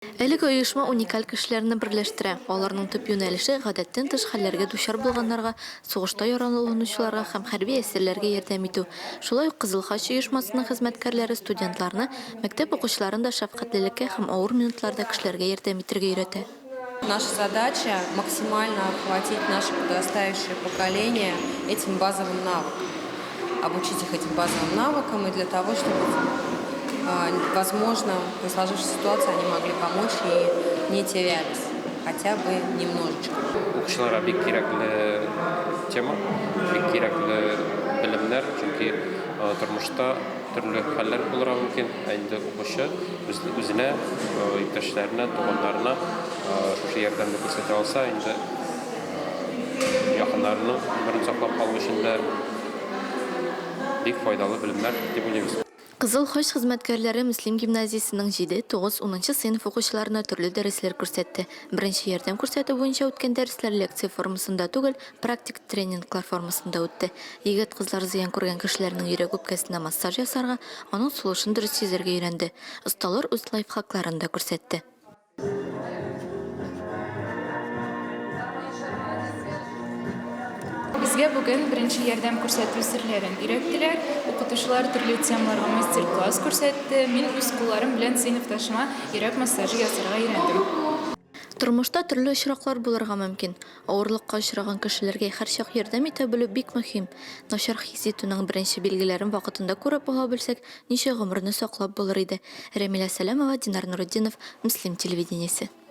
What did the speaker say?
Әлеге оешма уникаль кешеләрне берләштерә. Аларның төп юнәлеше гадәттән тыш хәлләргә дучар булганнарга, сугышта яраланучыларга һәм хәрби әсирләргә ярдәм итү. Шулай ук Кызыл Хач оешмасының хезмәткәрләре студентларны мәктәп укучыларын да шәфкатьлелеккә һәм авыр минутларда кешеләргә ярдәм итәргә өйрәтә. Наша задача максимально охватить наше подрастающее поколение этим базовым навыкам. Обучить их этим базовым навыкам и для того, чтобы, возможно, в сложившейся ситуации они могли помочь и не терялись, хотя бы немножечко. Укучыларга бик кирәкле тема, бик кирәкле белемнәр, чөнки тормышта төрле хәлләр булырга мөмкин. Инде укучы үзенә, иптәшләренә, туганнарына шушы ярдәмне күрсәтә алса, инде якыннарының өмерен саклап калу өчен дә бик файдалы белемнәр дип уйлыйбыз. Кызыл Хач хезмәткәрләре Мөслим гимназиясенең 7, 9, 10 сыйныф укучыларына төрле дәресләр күрсәтте. Беренче ярдәм күрсәтү буенча үткән дәресләр лекция формасында түгел, практик тренинглар формасында үтте. Егет-кызлар зыян күргән кешеләрнең йөрәк үпкәсенә массаж ясарга, аның сулышын дөрес сизәргә өйрәнде. Осталар үз лайфхакларын да күрсәтте. Безгә бүген беренче ярдәм күрсәтү серләрен өйрәттеләр. Укытучылар төрле темаларга мастер-класс күрсәтте. Мин үз кулларым белән сыйныфташыма йөрәк массажы ясарга өйрәндем. Тормышта төрле очраклар булырга мөмкин. Авырлыкка очраган кешеләргә һәрчак ярдәм итә белү бик мөһим. Начар хис итүнең беренче билгеләрен вакытында күреп ала белсәк, ничә гомерне саклап булыр иде. Рәмилә Сәләмова, Динар Нуретдинов, Мөслим телевидениесе.